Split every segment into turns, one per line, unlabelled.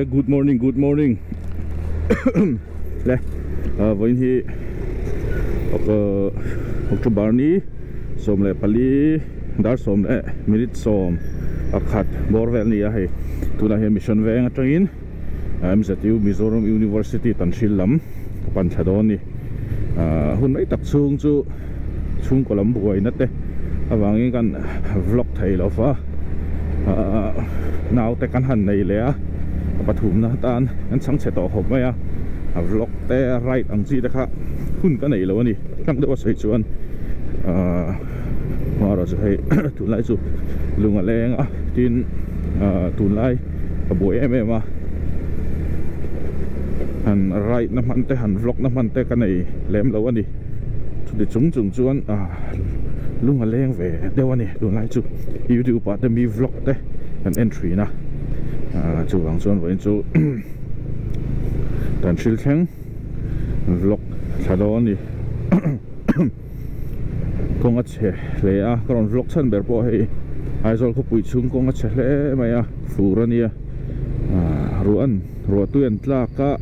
good morning. Le, với hi, October ni, som le pali, dar som le minute som, akhat borvel ni ahe, tu na he mission ve nga train, MZU Mizoram University Tanshil kapan thadon ni, hun mai tak chung chu, chung kolam buai na te, awangi kan vlog thai lo fa, nào te kan han nei le a. Pathum na tan an sang che to hop mai a vlog te right ang chi ta kha hun ka nei lo ni tang de wa sei chuan ma ro chu hei tu lai chu lunga leng a tin tu lai ka boi em a han right na man te han vlog na man te ka nei lem lo ani chu de chung chuan lunga leng ve de wa ni tu lai chu YouTube pa te mi vlog te an entry na chú vàng xuân với chú tận siêu thắng vlog thà đó đi con ngắt chè lẽ à còn vlog chân bể bỏ hay ai rồi có bụi chung con ngắt chè lẽ mày à phù ra nia ruộng tuyển là cả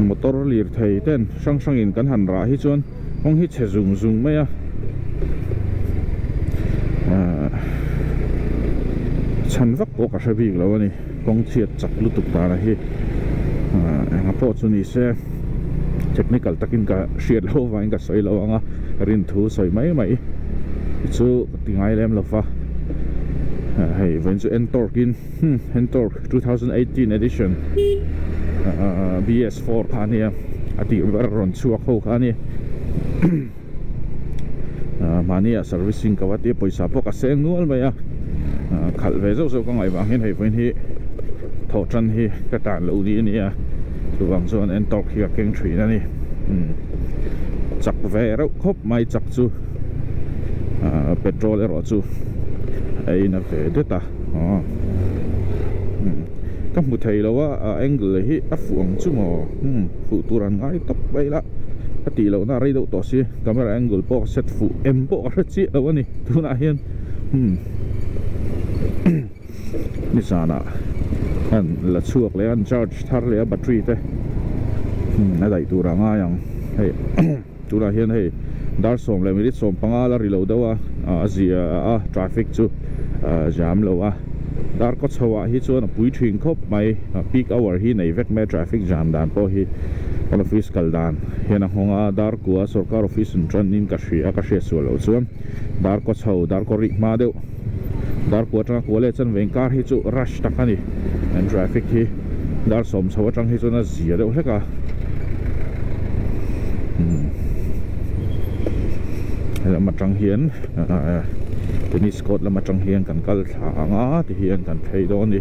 motor liệt thầy tên sang in cắn hẳn ra hết chuan không hết chè dùng mày à chân vắt có cả việc lâu này con thiệt chặt lụt tục ta này anh po cho ni xe technical takin cả thiệt lâu và anh cả soi lâu anh rin thu soi mấy chú tiếng Ai em lâu pha hay vẫn chú Entorkin 2018 edition BS4 khán này ati ron chuak ho khán này mania servicing kawati poisa po ka seng nual maya khal ve zo ko ngai wang hin hei voin hi tho chan hi ka ta lo ni ni a tu wang zon en tok hi keng three na ni chak ve ro khop mai chak chu petrol ero chu ai na ve de ta ka mu thei lo wa angle hi a fuang chu mo fu turan ngai top bai la ti lo na rai do to si camera angle po set fu em po ra chi lo ni tu na hian ni sana an la chuak le an charge thar le battery te na dai tu ra nga yang hei tu la hian hei dar som le minute som panga la reload wa azia traffic chu jam lo a dar ko chawa hi chu na pui thing khop mai peak hour hi nei vek me traffic jam dan po hi on office kaldan hian honga dar ko sarkar office tran in ka shria su lo chuan dar ko chho dar ko ri ma deu dar ko tang ko le chan veng kar hi chu rush takani and traffic hi dar som chawa tang hi chu na zia deuh hleka lama tang hian tennis court lama tang hian kan kal thanga ti hian kan thei do ni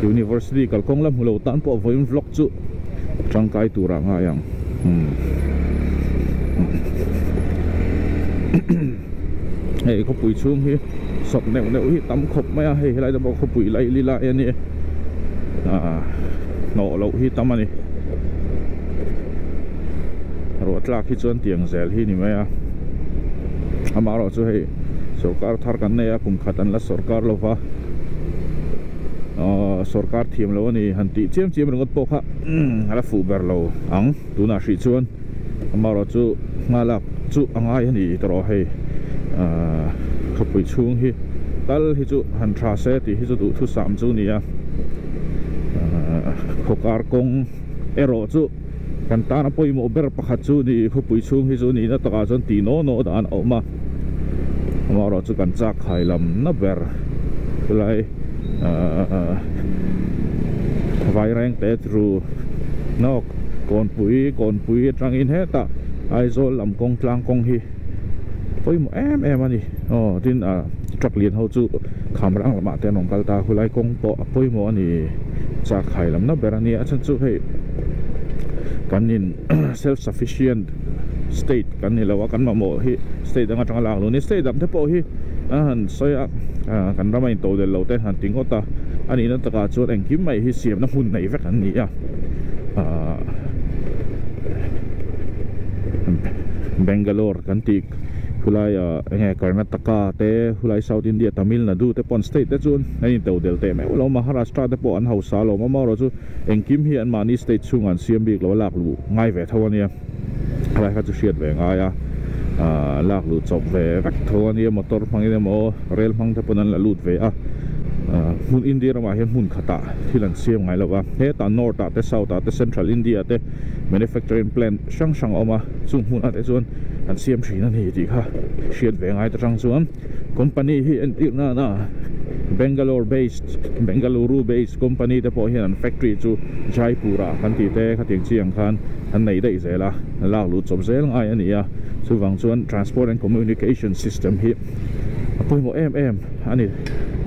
university kalkong lam hulo tan po voin vlog chu tang kai tura nga yang hei ko pui chung hi sop neu hi tam khop mai hei lai da bo ko pui lai lila ani no lo hi tam ani ro tlak hi chuan tiang zel hi ni mai ama ro chu hei sarkar thar kan nei a kum khatan la sarkar lo wa sarkar thiam lo ani hanti chem rongot po kha ala fu ber lo ang tuna hri chuan ama ro chu ngalak chu angai ani tro hei khopui chung hi tal hi chu han tha se ti hi chu du thu sam chu ni a khokar kong ero chu kan ta na poi mo ber pakhat chu ni khopui chung hi chu ni na taka chon ti no dan oma ama ro chu kan chak khai lam na ber lai vai reng te through no kon pui tang in heta ai zo lam kong tlang kong hi poi mo em ani tin truck lian ho chu khamrang lama te nong kalta khulai kong po poi mo ani cha khai lam na berani a chan chu hei kanin self sufficient state kan ni lawa kan ma mo hi state anga tang lang lo ni state dam te po hi han soya kan ramai to de lo te han tingota ani na taka chu ang kim mai hi siam na hun nei vek an ni a Bangalore kan ti hulai nge Karnataka te hulai South India Tamil Nadu te pon state te chun nei to del te me lo Maharashtra te po an hausa lo ma ro chu engkim hi an mani state chung an siam bik lo lak lu ngai ve thawania lai kha chu shiat ve nga ya lak lu chop ve vak thawania motor phangine mo rail phang te pon an la lut ve a mun India ma hian mun khata thilan siam ngai lawa he ta north ta te south ta te central India te manufacturing plant sang sang oma chung mun ate chuan an siam thina ni ti kha shiat ve ngai ta tang chuan company hi an tir na Bangalore based company te po hian an factory chu Jaipura kan ti te khating chiang khan an nei dei zela lak lu chop zel ngai ania chu wang chuan transport and communication system hi apoi mo ani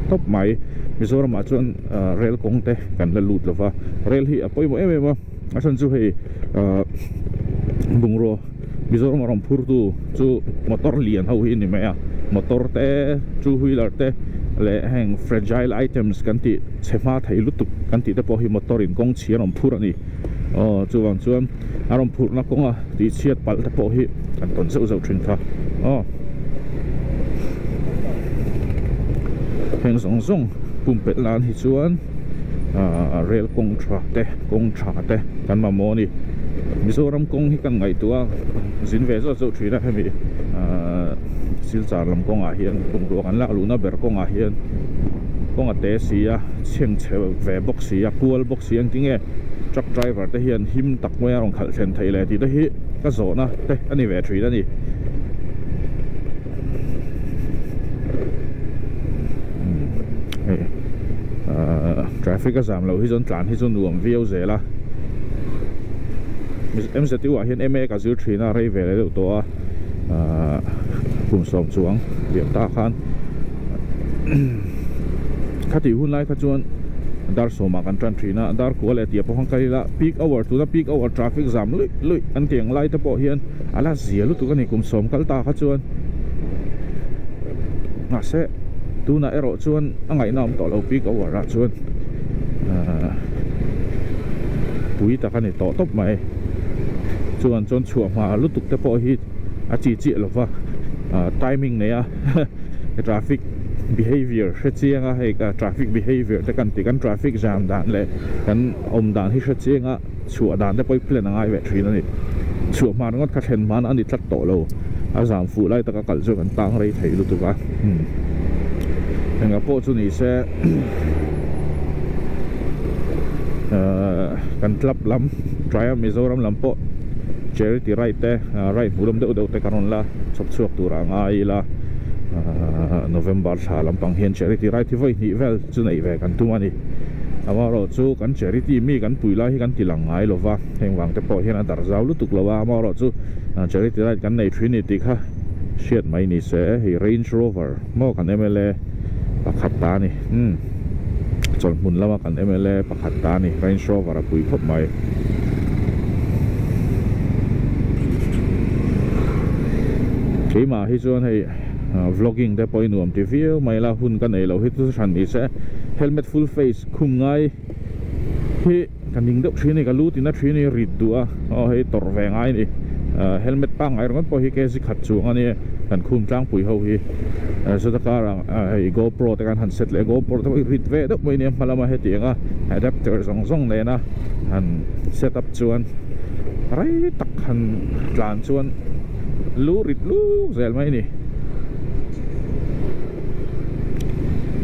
top mai Mizoram ma chuan rail kong te kan la lut lova rail hi apoi mo asan chu hei bungro Mizoram ram phur tu chu motor lian ho hi ni me a motor te two wheeler te le hang fragile items kan ti chema thei lutuk kan ti te po hi motor in kong chi ram phur ani chu wang chuan aram phur na konga ti chiat pal te po hi kan ton zau thin tha heng song pumpet lan hi chuan rail kong tra te kan ma mo ni Mizoram kong hi kan ngai tua zin ve zo thina hemi silchar lam kong a hian kong ro kan lak lu na ber kong a hian kong a te sia cheng che ve box sia kual box sia tinge truck driver te hian him tak moi rong khal chen thei le ti te hi ka zo na te ani ve thri ani traffic jam lo hi zon tlan hi zon nuam view zela em sẽ tiêu hiện em cả dữ thủy na rây về lấy to cùng sòng xuống điểm ta khan khát tiêu hun lai khát chuan dar so ma kan tran thủy na dar ko le tia pohang kai la peak hour to the peak hour traffic jam lui an tiang lai ta po hian ala zia lu tu kan ni kum som kal ta khát chuan nga se tu na ero chuan angai nam to lo peak hour ra chuan pui ta kan ni to top mai chuan chua ma lutuk te po hi a chi lova timing ne a traffic behavior chianga he ka traffic behavior te kan ti kan traffic jam dan le kan om dan hi chianga chua dan te poi plan angai ve thrin ani chua ma ngot kha then man ani tlat to lo a jam fu lai ta ka kal chu kan tang rei thei lutuka nga po chu ni se kan tlap lam try Mizoram lam po charity right te right budom de te karon la chop chuak tura ngai la November tha lampang hian charity right hi voi ni vel chu nei ve kan tu ani amaro chu kan charity mi kan puila hi kan tilang ngai lova hengwang te po hian dar zau lutuk lova amaro chu charity right kan nei trinity kha shiat mai ni se hi Range Rover mo kan MLA pakhat ta ni chon mun lama kan MLA pakhat ta ni Range Rover a pui khop mai khi mà hi chuan hei vlogging te poi nuam ti view mai la hun kan nei lo hi tu than ni se helmet full face khum ngai hi kan ning deuh thrini ka lu tin a thrini rit dua hei tor ve ngai ni helmet pa ngai rong po hi ke si khat chuang ani kan khum tlang pui ho hi so ta ka hei GoPro te kan han set le GoPro te rit ve deuh mai ni malama he tianga adapter zong le na han set up chuan rai tak han tlan chuan lu rit lu zel mai ni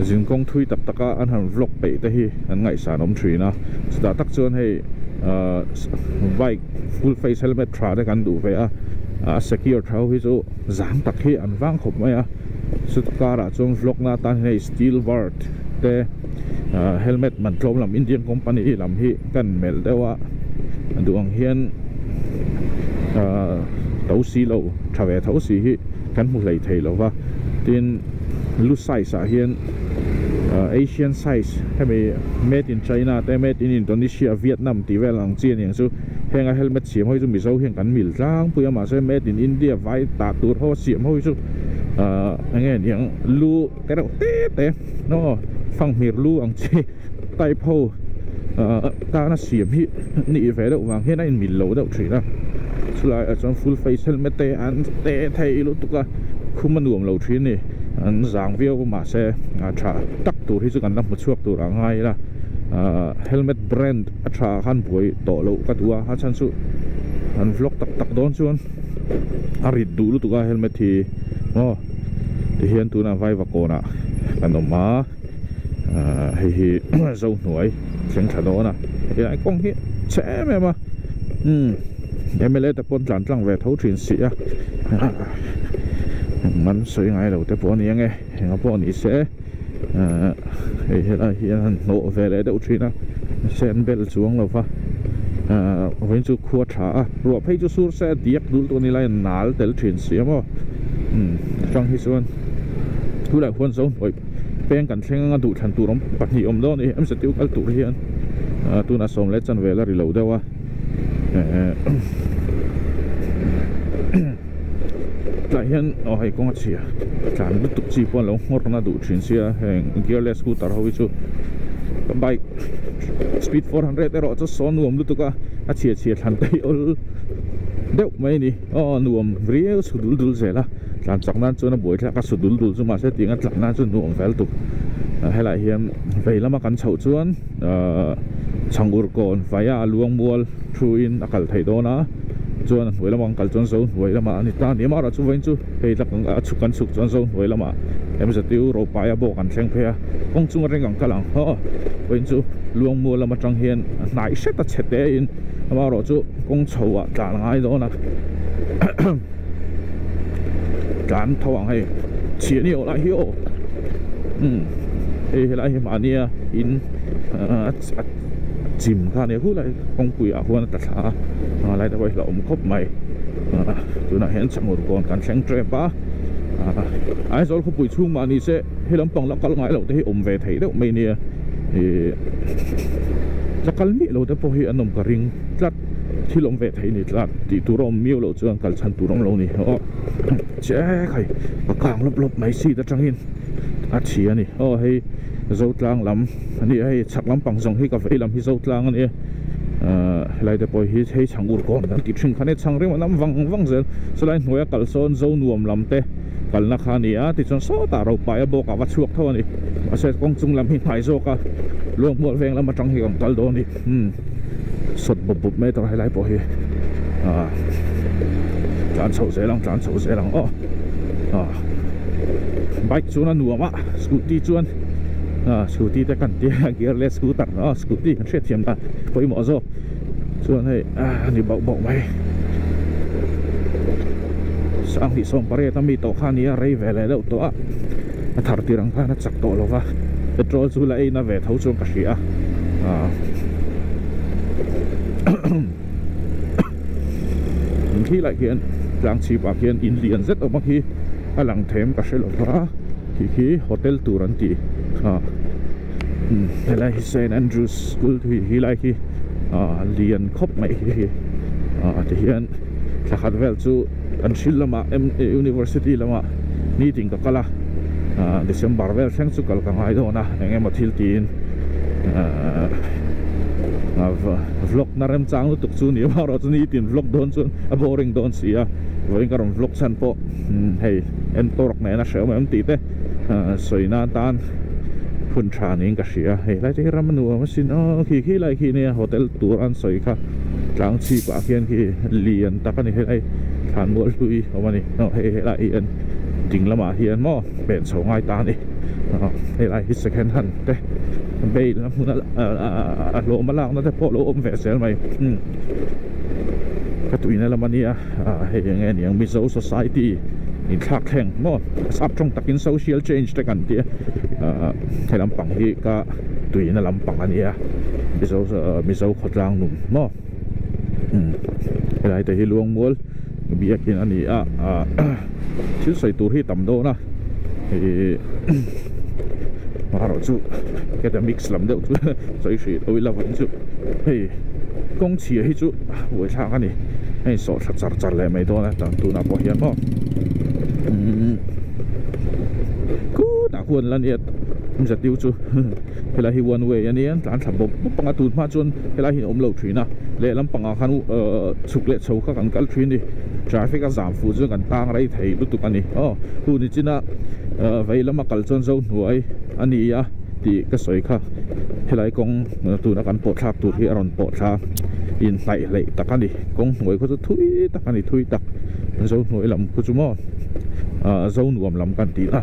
jing kong thui tak taka an han vlog pe te hi an ngai sa nom thri na sta tak chuan hei bike full face helmet thra de kan du ve a secure thau hi chu zam tak hi an wang khop mai a sutkara chuan vlog na tan hei steel ward te helmet man tlom lam Indian company lam hi kan mel dewa duang hian tau si lo thave thau si hi kan mu lei thei lo wa tin lu size a hian Asian size hemi made in China te made in Indonesia Vietnam ti velang chian yang chu henga helmet siam hoi chu mi zo hian kan mil tlang pui ama se made in India vai ta tur ho siam hoi chu angen yang lu te no phang mir lu ang chi tai pho ta na siam hi ni ve deuh wang hian in mil lo deuh thri na sulai a chon full face helmet te an te thei lu tuka khum nuam lo thin ni an zang viau ma se tha tak tur hi chu kan lam chuak tur angai la helmet brand tha khan boi to lo ka tua ha chan chu an vlog tak don chuan arit du lu tuka helmet hi ti hian tuna vai va kona kan ma hi zo nuai cheng thano na ai kong hi che me ma MLA ta pon tlang ve thau thin si a man soi ngai lo te pon yang e nga pon ni se hei la hian no ve le deuh thina sen bel chuang lo fa when chu khua tha ro phei chu sur se diak dul to ni lai nal tel thin si mo chang hi chuan tu lai huan zo oi peng kan thleng nga du than turom pahni om do ni em se tiu kal tur hian tu na som le chan ve la ri lo dewa lại hiện ở hay con chia chẳng biết tục chi quan long ngor na đủ chuyển xe hàng gearless scooter hoi chu bike speed 400 rồi cho số nuông lúc tuka chia thành tay ol đeo mấy ni nuông real sudul dul zela làm chắc nan cho nó buổi ra các sudul dul chứ mà sẽ tiếng chắc nan cho nuông phải tục hay lại hiện vậy là mà cắn chậu chuan chẳng ur còn phải luông mual through in akal thầy đó na chuan với làm kal chuan zone với làm anh ta niệm ra chu veng chu hei lak chu kan suk chuan zone với làm em sẽ tiêu ro pa ya bo kan thleng phe kong chung reng ang kalang veng chu luang mu lama tang hian nai set ta chete in ama ro chu kong chho tla ngai do na kan thawang hei chi ni ola hi hei lai ma nia in chim kha ne hu lai kong pui a huan ta tha lại ta quay là khóc mày tụi này hẹn chẳng một con cắn sáng tre ba ai rồi không bụi chung mà ni sẽ hay lắm bằng là cái ngải lâu thế về thấy đâu mày nè thì chắc cái mỹ lâu thế bao nhiêu anh nằm cả ring lát khi lắm về thấy nè lát thì tụi rom miêu lâu chưa cắn chăn tụi rom lâu nè chế cái càng lấp lấp mấy xí ta trăng hin chỉ nè hay dâu tlang lắm nè hay chắc lắm bằng dòng hay cà phê làm hay dâu tlang nè lại để bồi hi thấy chẳng ur con thì chuyện khane chẳng riêng mà nắm văng giờ sau này nuôi cẩu son dâu nuông làm te cẩu na khani thì chọn số ta rau bài bò cả vắt chuột thôi nè mà sẽ con chung làm hi phải zo cả luông muộn veng làm mà trong hi còn tal đó nè sốt bụp mấy tao hay lại bồi hi chán sầu dễ lắm bike chuan nó nuông á scooty chuan scooty ta cần tiền gearless scooter scooty kan set thiam ta poi mo zo chuan hei ni bau mai sang hi som pare ta mi to khania rei ve le lo to a thar tirang kha na chak to lo wa petrol chu la na ve thau chung ka hria khi lại hiện lang chi ba hian in lian zet oma hi alang them ka shelo wa khi hotel turan ti thế là St Andrews School thì hi lại khi liền khóc mày thì hiện là hạt vel chu an shil lama university lama ni ting ka kala December vel sang chu kal ka ngai do na engem athil tin vlog na rem chang lu tuk chu ni ma ro chu ni tin vlog don chu a boring don sia với cái vlog san po hey en torok này na sel em ti te soi na tan phun trà nên cả sỉa hay lại thấy ram nua mà xin khi lại khi này hotel tour ăn soi cả trang trí quả khiên khi liền ta cái này hay thàn mua lui ở bên này hay lại hiện chính là mà hiện mò bền sầu ngay ta đi hay lại hit second hand thế bây là lỗ mà lang nó thấy lỗ ôm vẻ xel mày cái tụi này là mình hay nghe những Mizo Society in thắc heng mo sắp trong takin social change te kan ti thai lampang hi ka tuina lampang ania mizo khotlang num mo lai te hi luang mol biakin ani thil soi tur hi tam do na hi maro chu ke ta mix lam deuh chu soi shi oi la van chu hei kong chi hi chu voi thang ani hei so char le mai do na tang tu na po hian mo cú đã quên là nhiệt mình sẽ tiêu chú hay là hi one way anh em tán thầm bốc bằng cái tụt mà chun hay là hi ôm lâu thuyền à lệ lắm bằng khanu sụp lệ sâu các anh cái thuyền đi traffic giảm phụ cho gần tang đấy thấy lúc tụt anh đi tu đi chín à vậy lắm mà cái chun dâu nuôi anh đi à thì cái sợi khác hay là con tụi nó cần bột tháp tụi hi aron bột tháp in lại lệ tắc anh đi con nuôi có chút thui tắc anh đi thui tắc dâu nuôi làm có chút mò dâu nuông làm căn tí à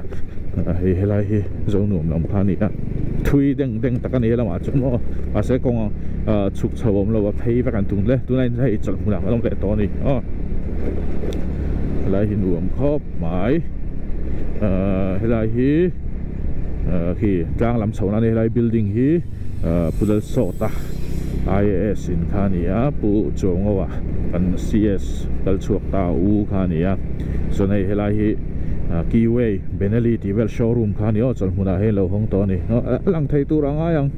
hay là dâu nuông làm căn đi à thui đeng đeng tắc anh đi là mà chút mò sẽ con chụp sầu ông lâu thấy và căn tung lệ tụi này hay chọn một làm lệ to này lại hi nuông khóc mãi hay là hi khi trang làm sầu này lại building hi pudal sota IAS in khania pu chongawa kan CS kal chuak ta u khania so nei helai hi Keyway Benelli Tivel showroom khania chal huna he lo hong to ni lang thei tu ranga yang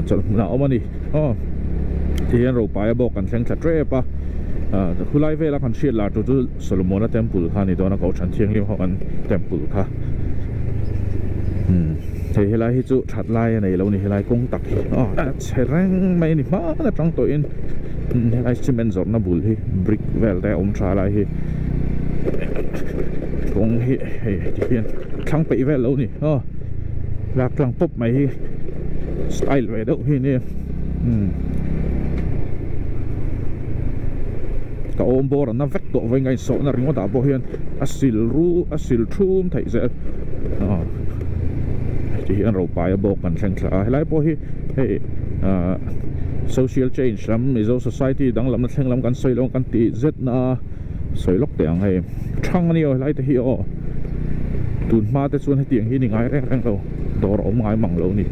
chal huna omani tian ro pa bo kan thleng thatre pa khulai vela kan shit la tu Solomon temple khani to na ko chan thiang lim ho kan temple kha thì helai hi chu that lai này lâu này helai công tắc sẽ răng mấy nè má là trong tội in helai cement giọt na bùn hi brick vel đây ông trả lại hi công hi thì hiện thằng bị vel lâu nè lạc thằng pop mày hi style về đâu hi nè cả ôm bò nó vét tổ với ngay số nó ring đá bò hiền asil thum thấy dễ thì hiện rồi bài bộ cần thành là hay lại po hi social change lắm mizo society đang làm nó thành làm căn soi long căn tị rất na soi lóc tiếng hay thăng nhiều lại thì hiểu tuần ma tới xuân hay tiếng hi những ai reng đâu đồ ống ai mỏng lâu nè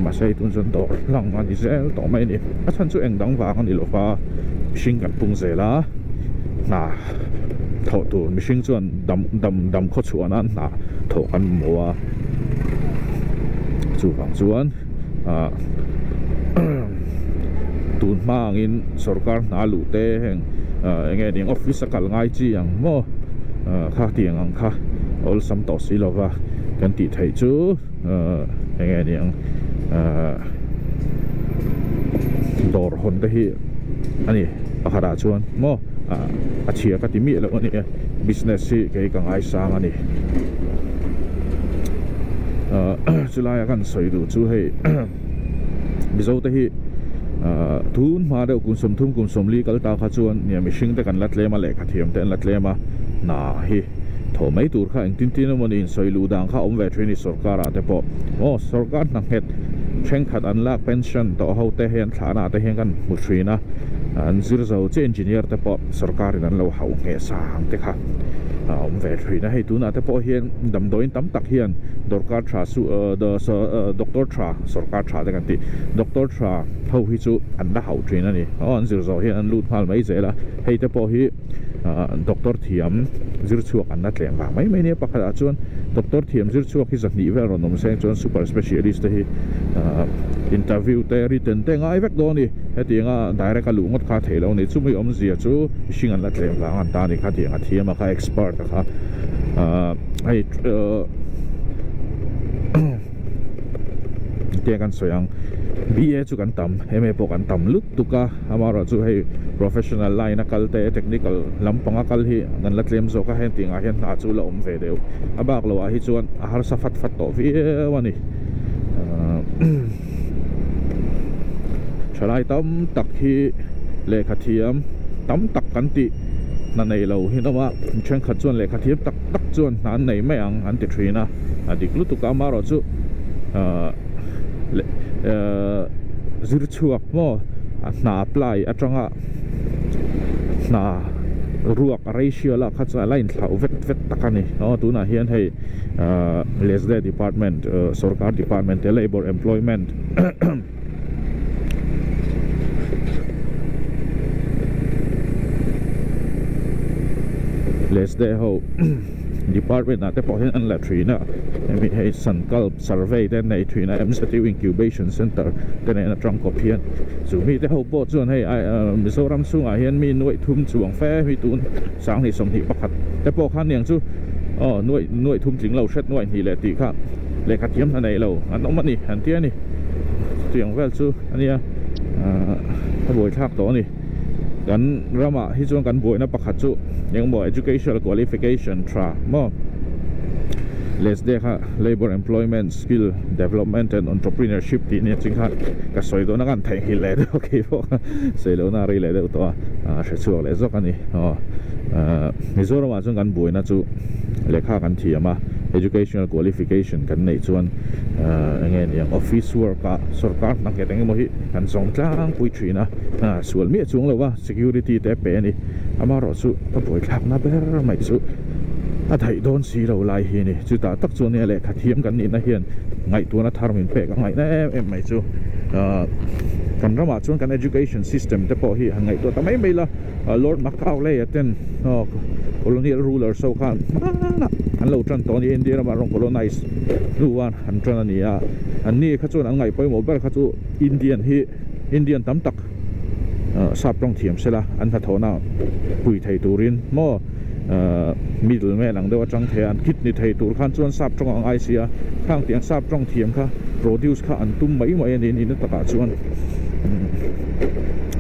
mà xây tuần xuân đồ lòng mà thì dễ tỏ mấy nè các thân chú anh đóng vào con đi lộ pha sinh cảnh bung dễ lá thổ tuần mình sinh xuân đầm khó chuan ăn thổ ăn mùa chu phang chuan tun mang in sarkar na lu te heng nge ding office kal ngai chi ang mo kha tiang ang kha ol sam to silova kan ti thei chu nge ding dor hon te hi ani akhara chuan mo achia ka ti mi lo ani business si ke ka ngai sang ani July kan soi du chu hei bizo te hi thun ma de kun som thum kun som li kal ta kha chuan ni mishing te kan latlema le kha thiam te latlema na hi tho mai tur kha eng tin tin mon in soi lu dang kha om ve thini sarkar te po sarkar na het threng khat an lak pension to ho te hen thana te hen kan mu thrina an zir zo che engineer te po sarkar in an lo hau nge sang te kha ông về thủy nó hay tú nào thế po hiền đầm đôi tắm tắc hiền doctor tra su doctor tra sarkar tra cái gì doctor tra hậu hi chu anh đã hậu thủy nó nè anh zir zo hiền anh lút phal mấy dễ là hay thế po hi doctor thiam zir chuộc anh đã lẹng vào mấy nè bắt đầu chuan doctor thiam zir chuộc hi giật nhị về rồi nằm xem chuan super specialist hi interview te written te ngai vek do ni heti nga direct lu ngot kha thelo ni chu mai om zia chu sing an la tlem la an ta ni kha ti nga thiam kha expert kha ai te kan soyang BA chu kan tam MA po kan tam lut tuka amara chu hei professional line akal te technical lampang akal hi nan la tlem zo ka hen ti nga hen na chu la om ve deu abak lo a hi chuan a har sa fat to vi wani Chalai tam tak hi le khathiam tam tak kan ti na nei lo hi nawa chen khat chuan le khathiam tak chuan nan nei mai ang an ti thina adik lu tu ka ma ro chu zir chuak mo na apply atanga na ruak ratio la khat cha line thlau vet takani tu na hian hei lesde department sarkar department labor employment let's day ho department na te po hin an la trina mi hey sankalp survey den nei trina administrative incubation center ten na trong kopian chu mi te ho po chuan hei mizoram sunga hian mi nuai thum chuang fe mi tun sang ni som hi pakhat te po khan yang chu nuai thum jing lo shet nuai hi le ti kha le kha thiam na nei lo an om ani an tia ni tiang vel chu ania a boi thak to ni kan rama hi chuan kan boi na pakhat chu engmaw educational qualification tra mo les de kha labor employment skill development and entrepreneurship ti ni ching kha ka soi do na kan thai hi le do ke bo sei lo na ri le do to a she chuak le zok ani Mizoram ma chuan kan boi na chu lekha kan thiama educational qualification kan nei chuan nge ni office work a sarkar na ke teng mo hi kan song tlang pui thina sual mi chung lo wa security te pe ni amaro chu ka boi thlak na ber mai chu a thai don si lo lai hi ni chu ta tak chu ne le kha thiam kan ni na hian ngai tu na tharmin pe ka ngai na em mai chu kan rama chuan kan education system te po hi hangai to tamai mai la Lord Macau le aten colonial ruler so khan an lo tran to ni India ma rong colonize luan an tran ani a an ni kha chuan an ngai poi mo ber kha chu Indian tam tak sap rong thiam sela an tha thona pui thai turin mo middle me lang dewa chang the an kit ni thai tur khan chuan sap trong ang aisia khang tiang sap trong thiam kha produce kha an tum mai mai ni ni ta ka chuan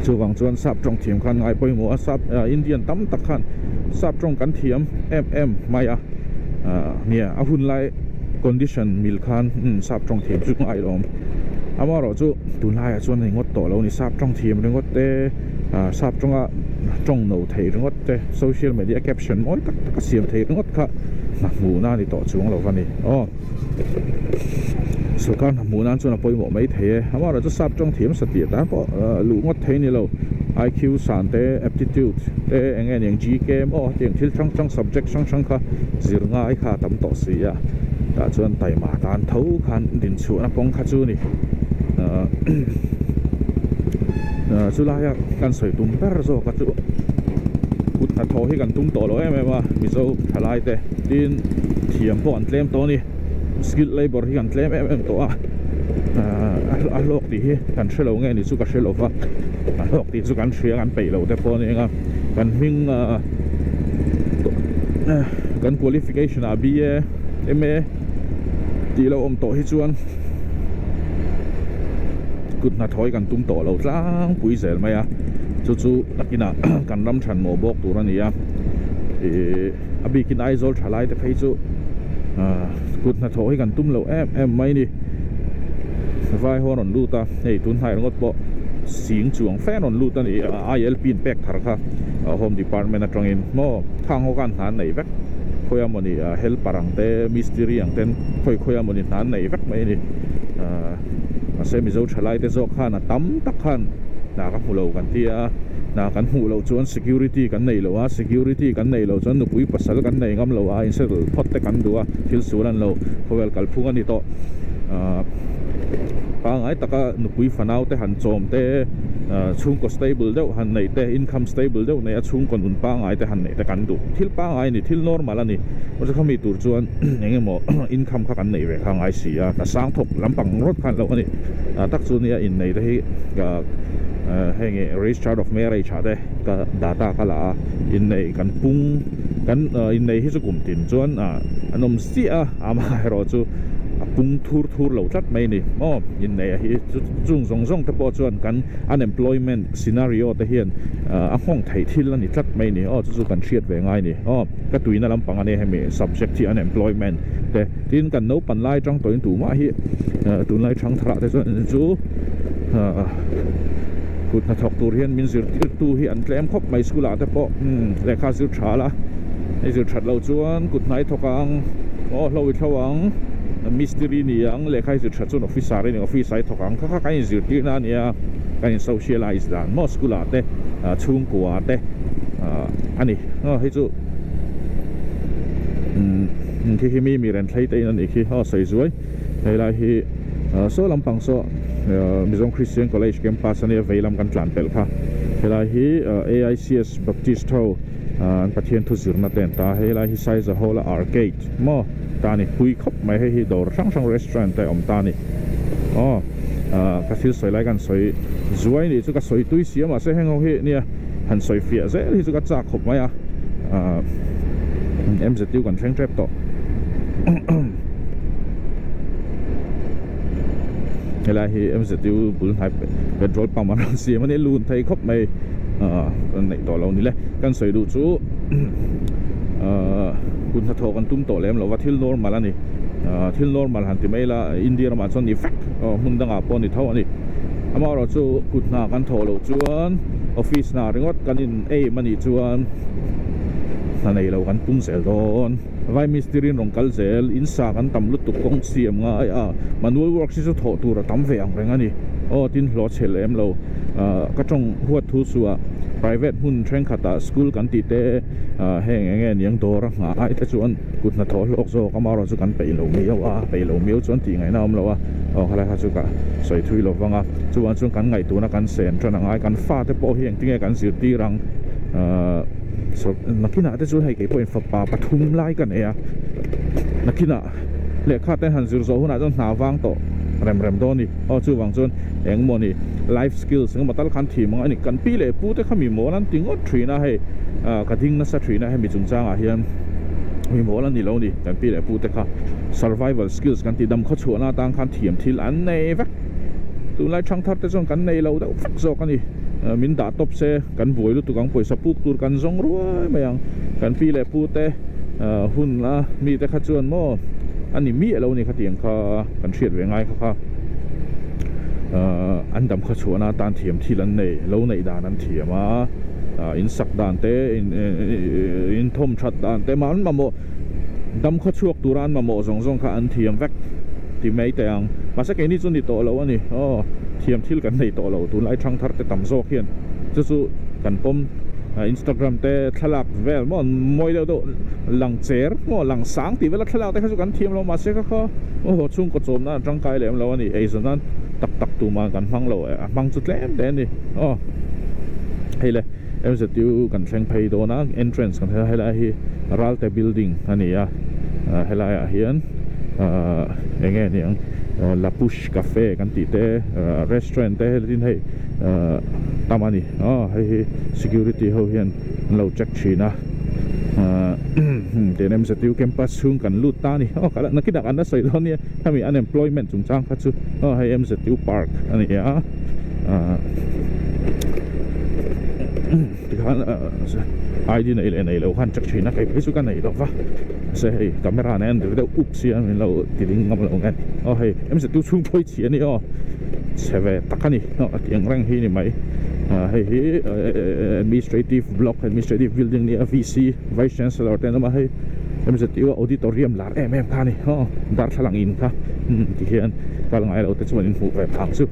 chu wang chuan sap trong thiam khan ngai poi mo sap Indian tam tak khan sap trong kan thiam maya nia a hun lai condition mil khan sap trong thiam chu ngai lom amaro chu tun lai chuan ni ngot to lo ni sap trong thiam ni ngot te sap trong a trong no thei ngot te social media caption moi tak tak siam thei ngot kha na mu na ni to chuang lo van ni so kan mu nan chuan poi mo mai the amaro chu sap trong thiam sati ta po lu ngot thei ni lo IQ san te aptitude te engen yang GK mo tiang thil chang subject chang kha zir ngai kha tam to si ya ta chuan tai ma tan tho khan din chu na pong kha chu ni chu la ya kan soi tum per zo ka chu kut na tho hi kan tum to lo em ma mi zo thalai te tin thiam po an tlem to ni skill labor hi kan tlem em to a lok ti hi kan shelo nge ni chu ka shelo fa a lok ti chu kan shria kan pei lo te po ni nga kan hing kan qualification a BA MA ti lo om to hi chuan kut na thoi kan tum to lo tlang pui zel mai a chu takina kan ram than mo bok tur ani a abi kin aizol thalai te phei chu kut na thoi kan tum lo em mai ni vai hon on luta hei tun hai ngot po sing chuang fan on luta ni IL pin pek thar kha home department atangin mo thang ho kan han nei vek khoyamoni help parang te mystery ang ten khoyamoni han nei vek mai ni se mi zo thalai te zo khan tam tak khan na ka hulo kan tia na kan hulo chuan security kan nei lo a security kan nei lo chuan nu pui pasal kan nei ngam lo a inset phot te kan duwa thil sulan lo khowel kalphung ani to pangai taka nupui fanau te han chom te chung ko stable deuh han nei te income stable deuh nei a chung kon un pangai te han nei te kan du thil pangai ni thil normal ani o cha khami tur chuan engemaw income kha kan nei ve khangai sia ta sang thok lampang rot khan lo ani tak chu nia in nei te hi ga henge registrar of marriage ha te ka data kala in nei kan pung kan in nei hi chu kum tin chuan anom sia ama ro chu pung thur lo chat mai ni in nei hi chung zong te po chuan kan unemployment scenario te hian a hong thei thil ani chat mai ni chu kan thiat ve ngai ni ka tuina lampang ane hemi subject hi unemployment te tin kan no pan lai tang toin tu ma hi tun lai thang thra te chu kut na thok tur hian min zir tir tu hi an tlem khop mai skula te po lekha zir thala ei zir that lo chuan kut nai thokang hloi thawang mystery ni ang lekhai zu thachun officer ni office ai thokang kha ka in zir tir na nia ka in socialize dan mo skula te chung kwa te ani hei chu khi mi ren thlai te ani khi sei zuai hei lai hi so lampang so Mizong Christian College campus ani veilam kan tlan pel kha hei lai hi AICS Baptist Ho an pathian thu zirna ten ta hei lai hi size a whole arcade mo tani pui khop mai hi dor sang restaurant te om tani ka thil soi lai kan soi zuai ni chu ka soi tui siam a se hengho hi nia han soi fia ze hi chu ka cha khop mai a em ze tiu kan thleng trap to hay là hi em sẽ tiêu bún hai petrol pump mà nó xì mà nên luôn thấy khóc mày này tỏ lâu này căn sợi đủ chú bún thà thô căn tum tỏ lem lâu và thiếu normal này thiếu normal hẳn thì mấy là India mà cho ni phát muốn đang apon thì thâu này ama rồi chú bún na căn thô lâu chuan office na ringot căn in mà ni chuan này lâu căn tum sel don vai mystery rong kal zel in sa kan tam lut tu kong siam nga ai manual work si so tho tu ra tam ve ang reng ani tin lo chel em lo ka tong huat thu suwa private hun train khata school kan ti te heng nge niang dor nga ai ta chuan kut na tho lok zo kamaro chu kan pe lo mi wa pe lo mi chuan ti ngai na om lo wa khala ha chu ka soi thui lo wanga chuan chuan kan ngai tu na kan sen tran ngai kan fa te po hiang tinge kan sir ti rang so nakina te chu hei ke point fa pa pathum lai kan e nakina le kha te han zir zo huna chon na wang to rem do ni chu wang chon eng mo ni life skills ng matal khan thi mang ani kan pi le pu te khami mo lan tingot thina hei ka ding na sa thina hei mi chung chang a hian mi mo lan ni lo ni kan pi le pu te kha survival skills kan ti dam kho chu na tang khan thiam thil an nei vak tu lai thang thar te chon kan nei lo da fak zo kan ni min da top se kan boi lu tu kang poi sapuk tur kan zong ruai mayang kan pi le pu te hun la mi te kha chuan mo ani mi lo ni kha tiang kha kan thiat ve ngai kha an dam kha chuana tan thiam thilan nei lo nei dan an thiama in sak dan te in thom that dan te man ma mo dam kha chuak turan ma mo zong kha an thiam vek ti mai te ang ma sa ke ni chun ni to lo ani thiam thil kan nei to lo tu lai thang thar te tam zo khian chu kan pom Instagram te thalak vel mo moi do lang cher mo lang sang ti vela thalak te kha chu kan thiam lo ma se kha ho chung ko chom na tang kai lem lo ani ei zanan tak tu ma kan mang lo mang chu tlem te ni hei le em sẽ tiêu kan thleng phei do na entrance kan hei la hi ralte building ani hei la hian enge ni La Push Cafe kan ti te restaurant te din hei tamani hei security ho hian lo check china te nem se tiu campus chung kan lut ta ni kala nakida kan na soi don ni hami unemployment chung chang kha chu hei em se tiu park ani tikhan ID nei lo khan check china kai chu kan nei lo va se hei camera nen de up sian min lo tiling ngam lo ngan hei em se tu chung phoi chi ani seve takani tiang rang hi ni mai hei administrative block administrative building ni VC vice chancellor te ma hei em se tiu auditorium lar khani dar thalang in kha ti hian kal ngai lo te chuan in hu ve phang chu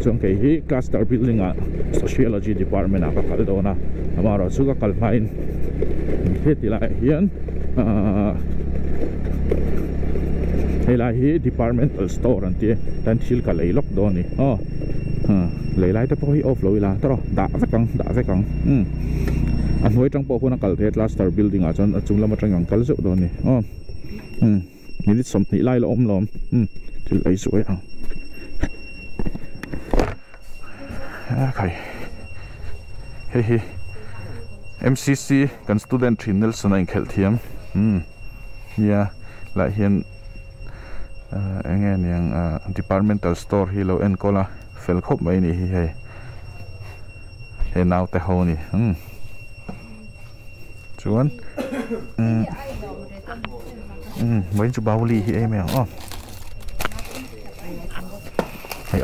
chung ke hi cluster building sociology department ka kal do na amaro chu ka kal main he ti la hian hei la hi departmental store an ti tan thil ka lei lok do ni lei lai te po hi off lo ila tro da ve kang an hoi tang po ko na kal the cluster building a chon chung lama tang kal zo do ni ni dit som ni lai lo om lom til ai suai kai hei MCC kan student thin Nelson in khel thiam la hian enge niang departmental store hi lo en kola fel khop mai ni hi he naw te ho ni chuan mấy chú bao ly hi em hay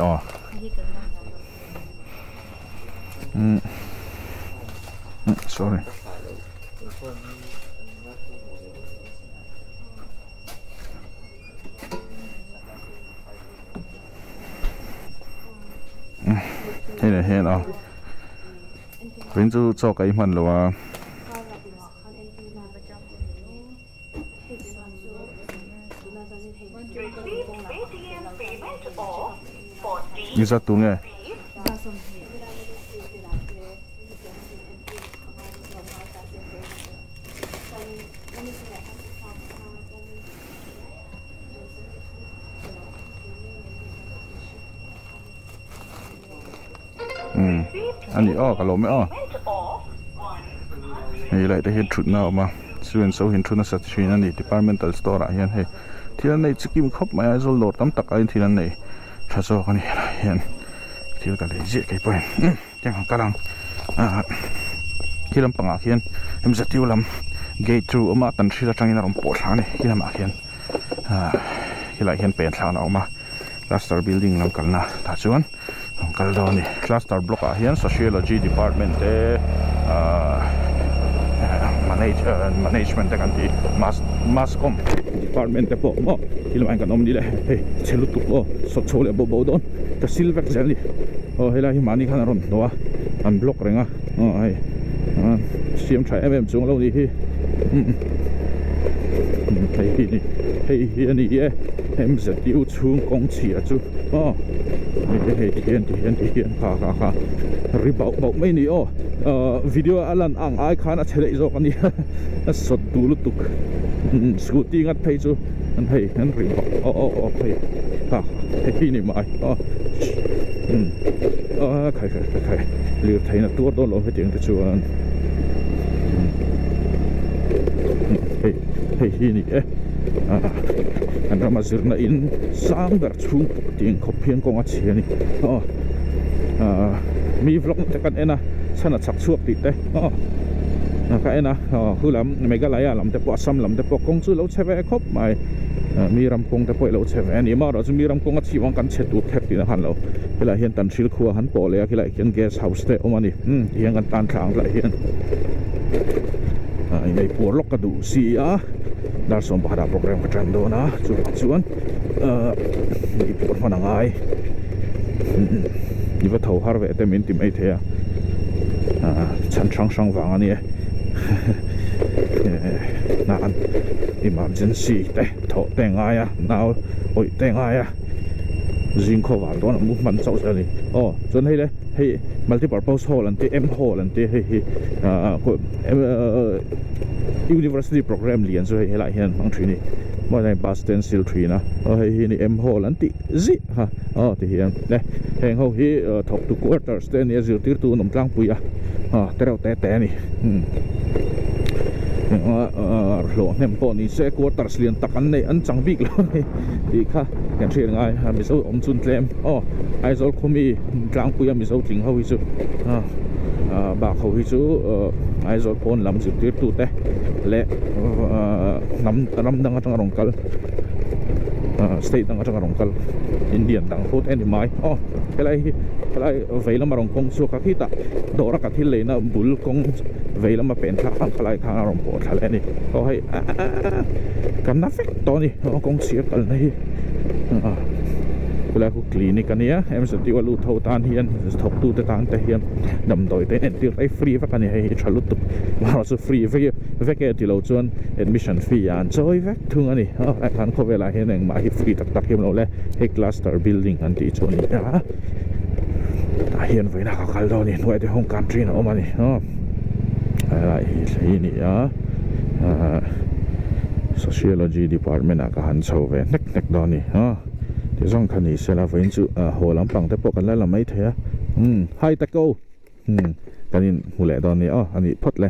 sorry thế này hết rồi bên chú cho cái phần là như sao tụi nghe anh đi cả lỗ mấy này lại đây hiện trụt nào mà xuyên sâu hiện trụt nó sát xuyên anh đi departmental store à hiện hay thì anh này chỉ kim khóc mà ai rồi lột tấm tắc anh thì anh này thà cho cái này hiện thiếu cả lấy dễ cái point chẳng cái rằng khi làm bằng hiện em sẽ tiêu làm gate through mà tận khi là trong những làm bộ thang này khi làm hiện khi lại hiện bền thang nào mà cluster building làm cái nào thà chuan cái đó này cluster block hiện sociology department management cái gì masscom department cái bộ mà khi làm cái nom đi lại chơi lúc tụt sốt chối lại bộ đón cái silver jelly hay là hiểm anh khăn rồi đó anh block rồi nghe hay xem chạy em xuống lâu đi hay này em sẽ tiêu xuống công chỉ chú hay hiện khá rồi bảo mấy này video Alan ang ai khá là chơi lại rồi cái này sốt đủ lúc tục scooty ngắt thấy chú anh thấy anh rồi bảo hay này mà khai liều thấy là tua đó lo phải tiếng chú anh hay này anh ra mà giữ na in sang dar chung tiếng khóc phiền con ác này mi vlog cái con em na sao nó sắc suốt tít đấy cái em na hư lắm mấy cái này làm đẹp quá xăm làm đẹp quá công chúa lâu chơi với khóc mày mi ram công tập lâu chơi với anh mà rồi mi ram công chỉ mong cần chết tụt thép thì nó hẳn lâu cái là hiện tận siêu khua hắn bỏ lại cái lại hiện guest house đấy ông anh hiện gần tan khang lại hiện này bỏ lóc cái đủ xì á dar som pada program ke trando na chuan ni por mana ngai ni va thau har ve te min tim ai the chan chang sang wang ani na an emergency te tho te ngai a now oi te ngai a jing kho wa don mu man chau sa ni chon hei le hei multi purpose hall an te m hall an te hei ko university program lian so hei lai hian mang thri ni mo nei bus stand sil thri na hei hi ni m hall an ti zi ha ti hian le heng ho hi thok tu quarter stand ya zir tir tu nom tlang pui a terau te ni lo nem po ni se quarters lian takan nei an chang bik lo ti kha kan thri ngai mi so om chun tlem ai zol khomi tlang pui a mi so ting ho hi chu ba khâu hi chu ai rồi phone làm sự tiết tu te lệ năm đang ở trong rong kal state đang ở trong rong kal Indian đang hốt anh mai cái này vậy là mà rong công số các khi ta đó là các thi lệ na bul công vậy là mà bền thắc cái này khang rong bộ thà lệ này hay cái nắp phết to này công xía cái này cái là khu clinic anh nhé em sẽ tiêu lưu thâu tan hiền thâu tu tới tan tới hiền đầm đổi tới tiêu tới free và cái này hay trả lút tục mà nó sẽ free với cái tiêu lâu chuan admission fee anh chơi với thương anh này anh có về lại hiền này mà free tắc hiền lâu lẽ hay cluster building anh tí chuan này hiền với nào cái đó này nuôi tới home country nào mà này lại cái này sociology department à cái hắn sâu về nách đó này thì trong khăn này sẽ là với chữ hồ lắm bằng tới bộ cần là mấy thế hi ta câu cái này hủ lẻ đó này anh ấy phật này